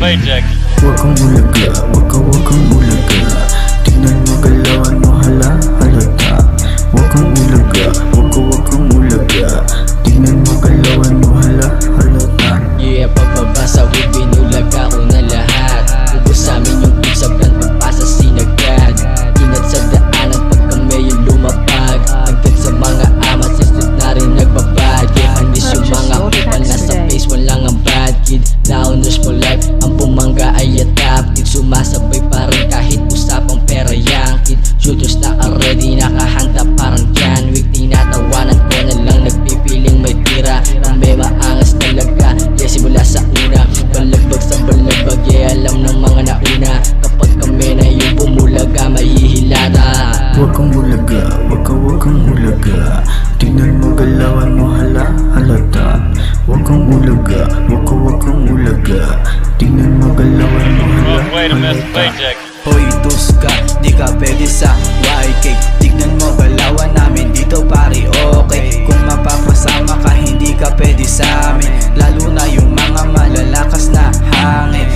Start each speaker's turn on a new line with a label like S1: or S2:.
S1: paycheck.
S2: Huwag kang ulaga, huwag kang ulaga. Tingnan mo galawan mo, halata. Huwag kang ulaga, huwag kang ulaga. Tingnan mo galawan mo, halata.
S3: Yeah, pagbabasa ko binulaga ko na lahat. Ubus sa amin yung pagsaban, pagpasa sinagad. Ingat sa daanan pag kami yung lumapag. Hanggang sa mga amat, sistot na rin nagbabad. Yeah, anis yung mga people nasa face, walang ang bad kid. Downers mo life, ang pumangga ay atap kid. Sumasabay pa rin kahit usapang pera yang kid. Shooters na already nakahanda parang John Wick. Tinatawanan ko na lang nagpipiling may tira. Ang may maangas talaga, yeah simula sa una. Balagbag sa balagbag, yeah alam ng mga nauna. Kapag kami na yung bumulaga, mahihilata.
S2: Huwag kang ulaga, huwag kang ulaga. Tingnan mo galawan mo, halata. Huwag kang ulaga, huwag kang ulaga. Tingnan mo galawan mo,
S1: Wrong way to miss
S2: halata.
S1: paycheck.
S4: Hoy Tuska, di ka pwede sa YK. Tignan mo galawan namin dito pare, okay. Kung mapapasama ka hindi ka pwede sa amin. Lalo na yung mga malalakas na hangin.